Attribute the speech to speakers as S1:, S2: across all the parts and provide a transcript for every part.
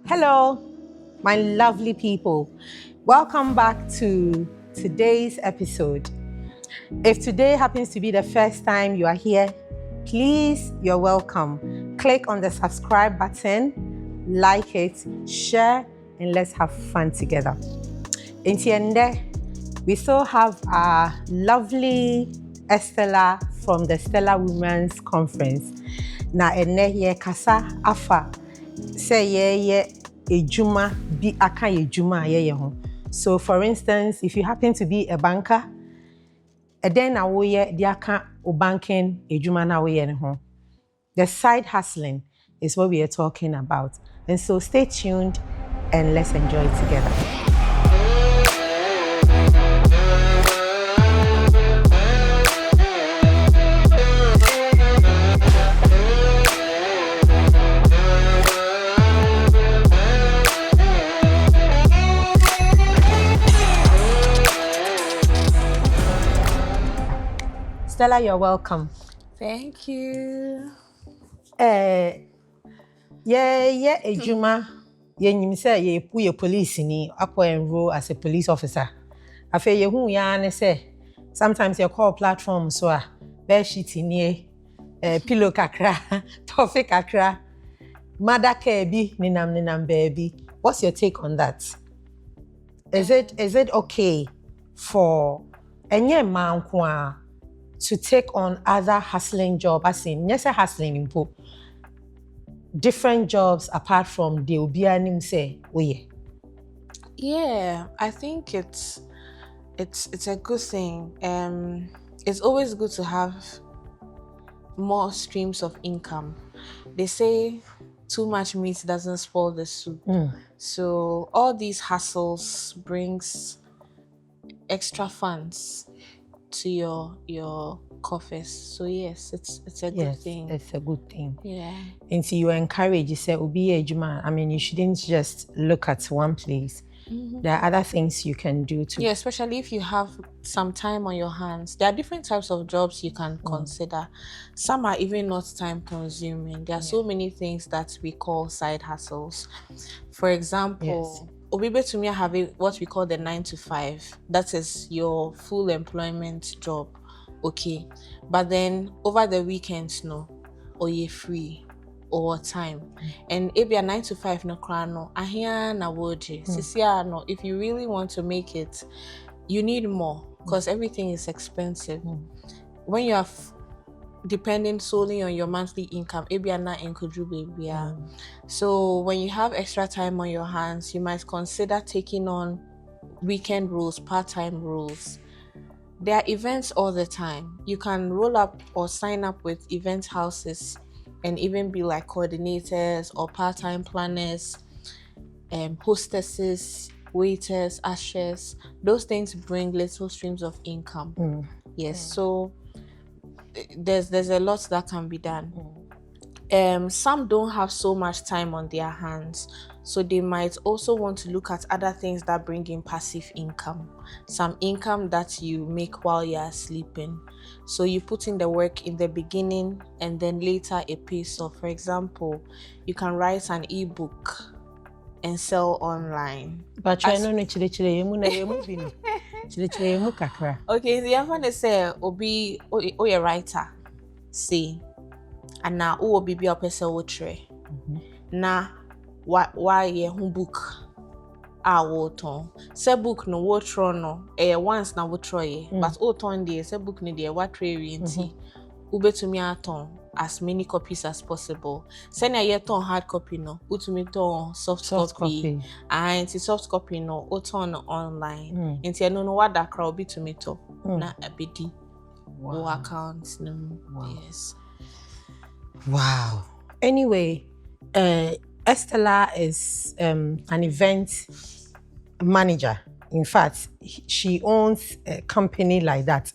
S1: Hello, my lovely people. Welcome back to today's episode. If today happens to be the first time you are here, please, you're welcome. Click on the subscribe button, like it, share, and let's have fun together. In Tiende, we still have our lovely Estella from the Stella Women's Conference. Na ene ye kasa afa say ye ejuma bi aka ejuma ye ho. So for instance, if you happen to be a banker, then na wo ye di aka o banking ejuma na wo ye ne ho. The side hustling is what we are talking about. And so stay tuned and let's enjoy it together. Stella, you're welcome.
S2: Thank you.
S1: Ejuma, you say you police ni enroll as a police officer. I feel you who ya say sometimes you call platform so bed sheet ni pillow kakra, topic kakra, mother kebi ninam baby. What's your take on that? Is it okay for any man to take on other hustling job? As in, yes, hustling impo. Different jobs apart from the obianim say, oh yeah.
S2: Yeah, I think it's a good thing. It's always good to have more streams of income. They say too much meat doesn't spoil the soup. So all these hustles brings extra funds to your coffers. So yes, it's a good thing.
S1: It's a good thing.
S2: Yeah.
S1: And so you encourage, you say, Obi ejuma. I mean, you shouldn't just look at one place. Mm-hmm. There are other things you can do too.
S2: Yeah, especially if you have some time on your hands. There are different types of jobs you can consider. Some are even not time consuming. There are so many things that we call side hustles. For example, Obibe to me have what we call the 9 to 5. That is your full employment job. Okay. But then over the weekends, no, or you're free or time. And if you're 9 to 5 no krano, ahia na woje. Sisia no, if you really want to make it, you need more because everything is expensive. When you are depending solely on your monthly income, if you're not in baby. So when you have extra time on your hands, you might consider taking on weekend roles, part-time roles. There are events all the time. You can roll up or sign up with event houses and even be like coordinators or part-time planners, hostesses, waiters, ushers. Those things bring little streams of income. Yes, so there's a lot that can be done. Some don't have so much time on their hands, so they might also want to look at other things that bring in passive income, some income that you make while you're sleeping. So you put in the work in the beginning and then later it pays off. For example, you can write an ebook and sell online.
S1: But you know, okay,
S2: the other one say obi a writer say and now o obi be a person wotre na why ye hu book a woton say book no wotro no once na wotro ye but o ton dey say book no dey watre wi nti ubetumi aton as many copies as possible. Send a ton hard copy no, utumi ton soft copy. And soft copy no, ton online. Inti no what that crowd be to me to na a bidi. Wow. Accounts no. Wow. Yes.
S1: Wow. Anyway, Estella is an event manager. In fact, she owns a company like that.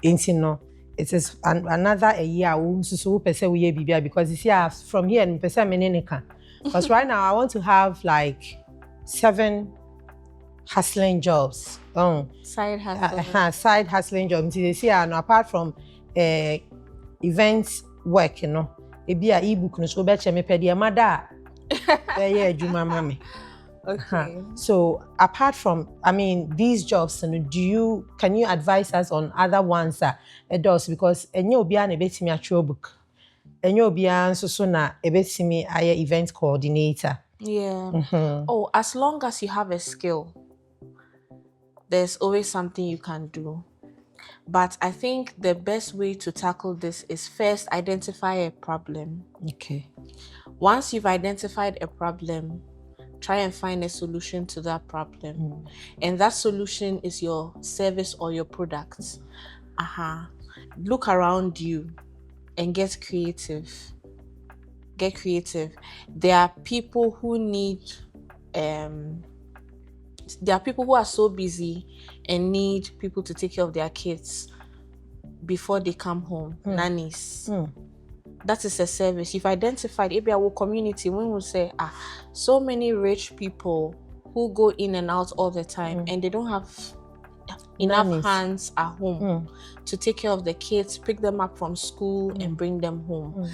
S1: Intino. It is another year because you see from here and because right now I want to have like 7 hustling jobs.
S2: Side hustle.
S1: Side hustling jobs. You see, apart from events work, it be a ebook no so beche me pedi amada Yeah, Juma Mami.
S2: Okay.
S1: So apart from, these jobs, can you advise us on other ones that it does? Because enye obia na ebetimi atwa book. Enye obia nso so na ebetimi aye event coordinator.
S2: Yeah. Oh, as long as you have a skill, there's always something you can do. But I think the best way to tackle this is first identify a problem.
S1: Okay.
S2: Once you've identified a problem, try and find a solution to that problem. And that solution is your service or your product. Look around you and get creative. Get creative. There are people who are so busy and need people to take care of their kids before they come home. Nannies. That is a service. You've identified maybe our community when we say so many rich people who go in and out all the time and they don't have enough hands at home to take care of the kids, pick them up from school and bring them home.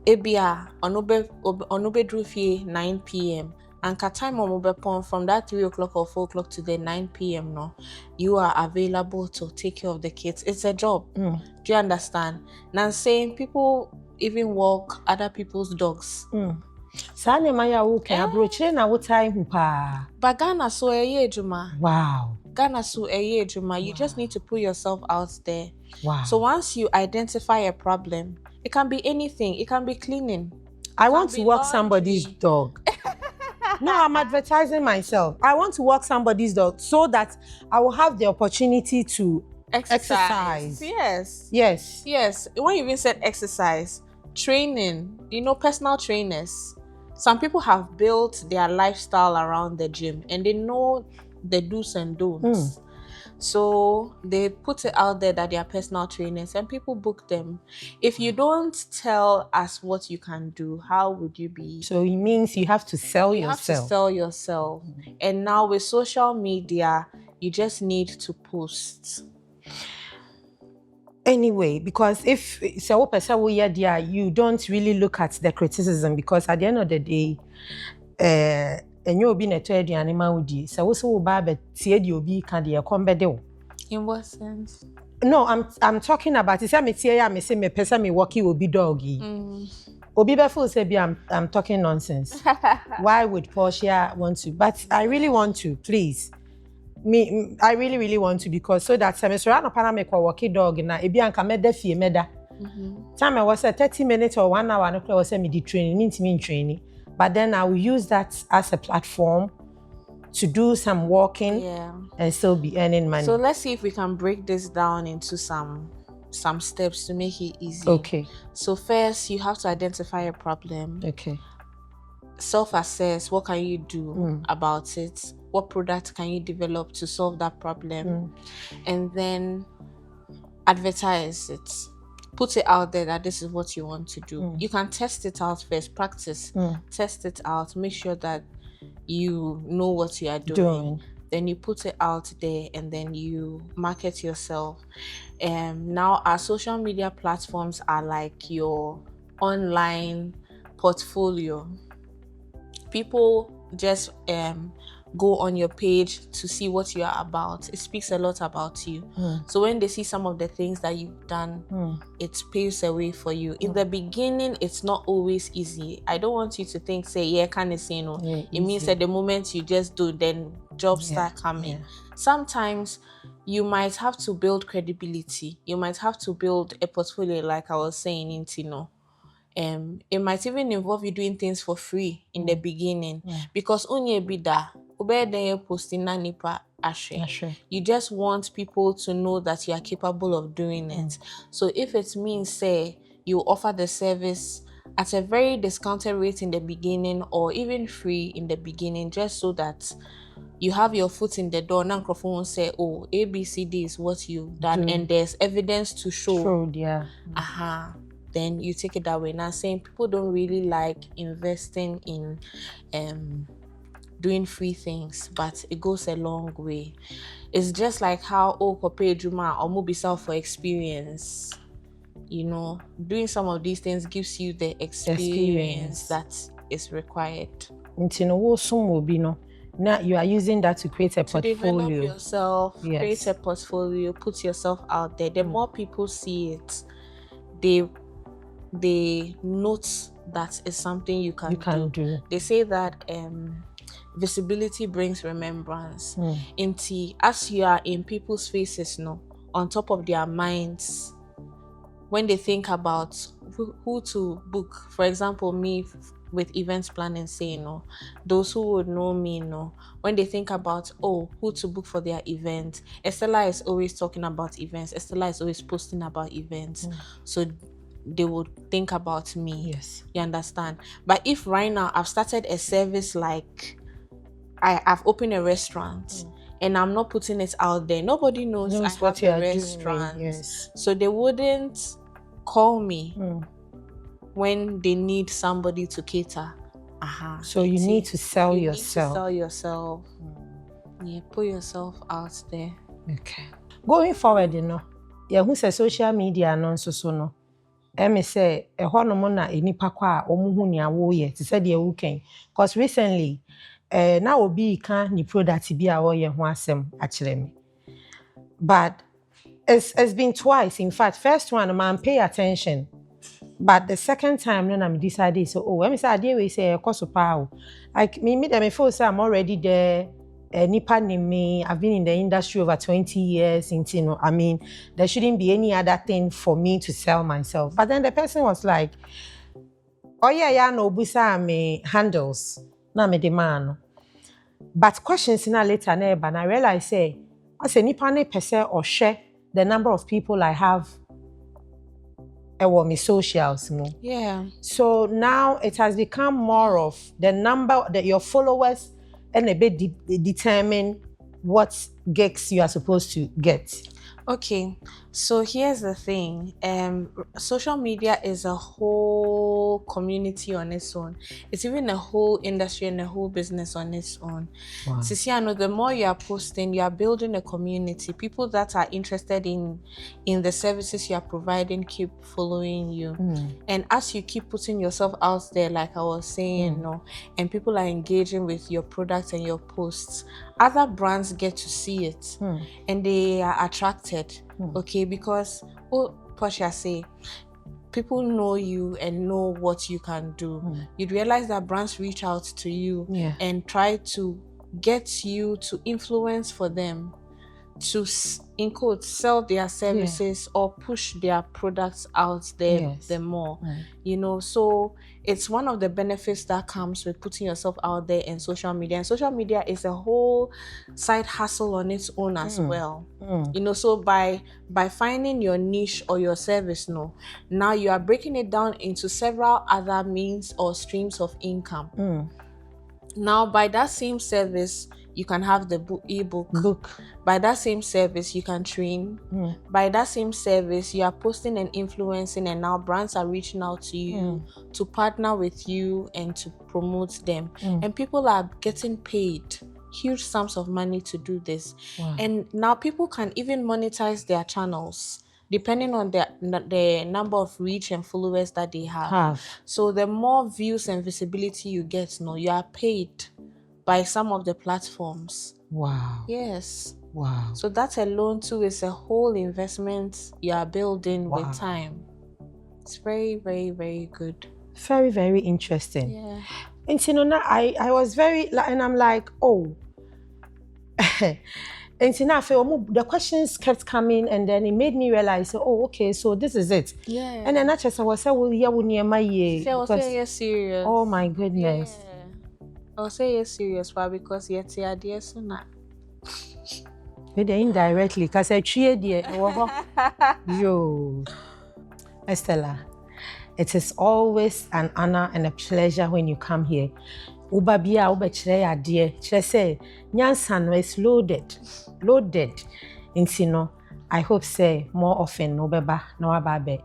S2: Ebia onobe drufie 9 p.m. and time on from that 3 o'clock or 4 o'clock to the 9 p.m. no, you are available to take care of the kids. It's a job. Do you understand? Now saying people even walk other people's dogs.
S1: Sane maya okay, abrochire na wotai hu pa.
S2: But Ghana so juma.
S1: Wow.
S2: Ghana so juma. You just need to put yourself out there.
S1: Wow.
S2: So once you identify a problem, it can be anything. It can be cleaning.
S1: I want to walk somebody's dog. No, I'm advertising myself. I want to walk somebody's dog so that I will have the opportunity to exercise.
S2: Yes. When you even said exercise, training, personal trainers. Some people have built their lifestyle around the gym and they know the do's and don'ts. So they put it out there that they are personal trainers and people book them. If you don't tell us what you can do, how would you be?
S1: So it means you have to sell yourself.
S2: You have to sell yourself. And now with social media, you just need to post.
S1: Anyway, because if you don't really look at the criticism, because at the end of the day, and you'll be the animal with so also
S2: In what sense?
S1: No, I'm talking about it. Me person me walkie will be doggy. Obi Beful say I'm talking nonsense. Why would Portia want to? But I really want to, please. I really want to, because so that semester no para me kwa walkie dog na ebi anka meda fie meda. Time I was 30 minutes or 1 hour no was me the training, mean training. But then I will use that as a platform to do some walking and still be earning money.
S2: So let's see if we can break this down into some steps to make it easy.
S1: Okay.
S2: So first, you have to identify a problem.
S1: Okay.
S2: Self-assess. What can you do about it? What product can you develop to solve that problem? And then advertise it. Put it out there that this is what you want to do. You can test it out first, practice, test it out, make sure that you know what you are doing. Then you put it out there and then you market yourself. Now our social media platforms are like your online portfolio. People just go on your page to see what you are about. It speaks a lot about you. So when they see some of the things that you've done, it paves a way for you. In the beginning, it's not always easy. I don't want you to think, can you say no? It means that the moment you just do, then jobs start coming. Sometimes you might have to build credibility. You might have to build a portfolio, like I was saying in Tino. It might even involve you doing things for free in the beginning, because onye bida posting nipa ashe. You just want people to know that you are capable of doing it. So if it means say you offer the service at a very discounted rate in the beginning, or even free in the beginning, just so that you have your foot in the door. Now microphone won't say, oh, ABCD is what you've done, and there's evidence to show. Then you take it that way. Now saying people don't really like investing in doing free things, but it goes a long way. It's just like how Kope Juma or Mobisal for experience. Doing some of these things gives you the experience that is required.
S1: Nti no wo som obi no. Now you are using that to create a
S2: To
S1: portfolio.
S2: develop yourself,
S1: Yes.
S2: create a portfolio, put yourself out there. The more people see it, they note that it's something you can do. They say that visibility brings remembrance. As you are in people's faces, on top of their minds, when they think about who to book, for example, me with events planning, say, those who would know me, when they think about, who to book for their event, Estella is always talking about events. Estella is always posting about events. So they would think about me.
S1: Yes.
S2: You understand? But if right now I've started a service, like I've opened a restaurant and I'm not putting it out there, nobody knows I have a restaurant.
S1: Doing. Yes.
S2: So they wouldn't call me when they need somebody to cater.
S1: So you need to sell yourself.
S2: Need to sell yourself. Yeah, put yourself out there.
S1: Okay. Going forward, who say social media so no. Me say no mo na enipa kwa omuhu ni awo ye ti say de wu kan. Cause recently na obi kan ni product bi a wo ye ho asem a kire me. But it's been twice. In fact, first one man pay attention. But the second time, no, I decided, so, when I say, we say, like, me feel say I'm already there. Nipa me, I've been in the industry over 20 years. I mean, there shouldn't be any other thing for me to sell myself. But then the person was like, oh, yeah, no, busa me handles. Na me demand. But questions in a later, and I realized, say, I say, nipa ne pese or share the number of people I have. Me socials,
S2: Yeah.
S1: So now it has become more of the number that your followers and a bit determine what gigs you are supposed to get.
S2: Okay, so here's the thing. Social media is a whole community on its own. It's even a whole industry and a whole business on its own.
S1: Wow.
S2: Sisiano, the more you are posting, you are building a community. People that are interested in the services you are providing keep following you. And as you keep putting yourself out there, like I was saying, and people are engaging with your products and your posts, other brands get to see it and they are attracted. Okay, because Portia say people know you and know what you can do. You'd realize that brands reach out to you and try to get you to influence for them to, in quotes, sell their services or push their products out there the more. So it's one of the benefits that comes with putting yourself out there in social media. And social media is a whole side hustle on its own as well. So by finding your niche or your service, now you are breaking it down into several other means or streams of income. Now, by that same service, you can have the ebook. By that same service, you can train. By that same service, you are posting and influencing, and now brands are reaching out to you to partner with you and to promote them. And people are getting paid huge sums of money to do this.
S1: Wow.
S2: And now people can even monetize their channels depending on the number of reach and followers that they have. So the more views and visibility you get, you are paid by some of the platforms.
S1: Wow.
S2: Yes.
S1: Wow.
S2: So that alone too is a whole investment you are building with time. It's very, very, very good.
S1: Very, very interesting.
S2: Yeah.
S1: And I was very, and I'm like, oh. And the questions kept coming, and then it made me realize, oh, okay, so this is it.
S2: Yeah.
S1: And then I just was say, well, yeah,
S2: I was saying you're serious.
S1: Oh my goodness.
S2: Yeah. I was saying you're serious, why? Because you're dear sooner.
S1: Indirectly, because I cheered yo. Estella, it is always an honor and a pleasure when you come here. Ubabia ubechere adie chere say nyansa is loaded intino. I hope say more often no beba no ababe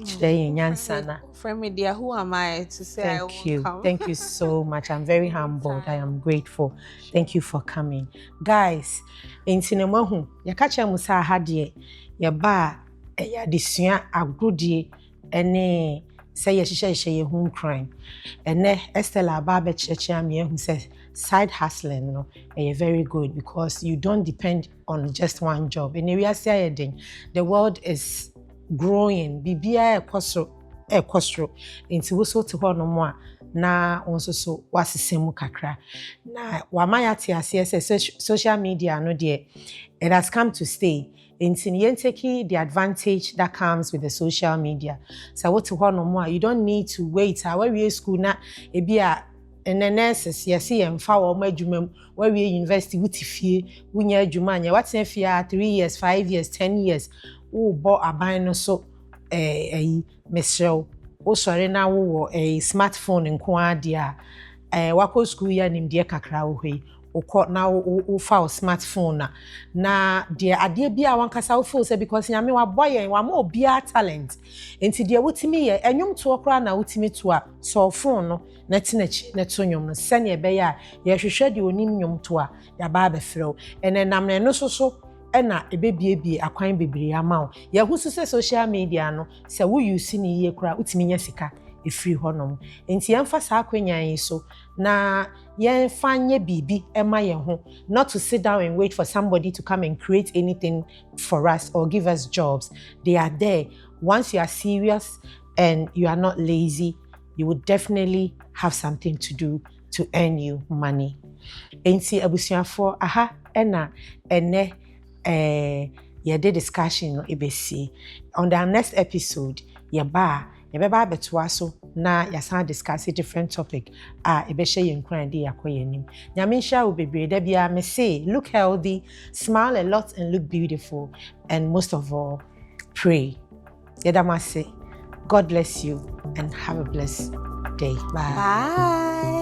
S1: chere nyansa na.
S2: Friend me dear, who am I to say
S1: Thank you. Thank you so much. I'm very humbled. I am grateful. Thank you for coming. Guys, intino mahu yakacha musa ahadie ya ba ya disua agrodie ene say ye home crime. And ne Estella Babe Chechia who says side hustling, very good because you don't depend on just one job. In area saying the world is growing. Bibia ekosro. Inti wuso to ho no mo a na onso so wasesemu kakra. Na wamaya ti ase social media no de it has come to stay. In taking the advantage that comes with the social media. So what to no more? You don't need to wait. Where we school na ebia and the nurses see and foul my jumum where we university with fee winya jumanya. What's if you 3 years, 5 years, 10 years? Oh, bought a bino so Michelle. Oh, sorry now a smartphone in Quadia. Wako school ya nim dear kakra we. Ukọ na ufa o smartphone na de ade bia wankasa wo feel say because nyame wa boy wa ma obia talent enti de wotimi ye enwum to okra na wotimi to a so phone no na tinachi na to nwum no sene be ya ye hwehwe de onim nwum to a ya ba be frew enenam na no so na ebebiebie akwan bebre ama wo ye husu se social media no se wo use ni ye kra wotimi nya sika efiri honom enti yemfa sa akwanyan yi so na yemfa nye bibi ema ye ho not to sit down and wait for somebody to come and create anything for us or give us jobs. They are there. Once you are serious and you are not lazy, you would definitely have something to do to earn you money. Enti abusuafo aha ena ene yede discussion no ebesi on the next episode yɛbɛba abɛtoa so na yɛsan discuss a different topic ɛbɛhyɛ yɛn kwan de yakɔ yɛn nim nyame nhyira wo bebree da bia me say look healthy, smile a lot and look beautiful, and most of all pray. Yɛda mo ase. God bless you and have a blessed day. Bye.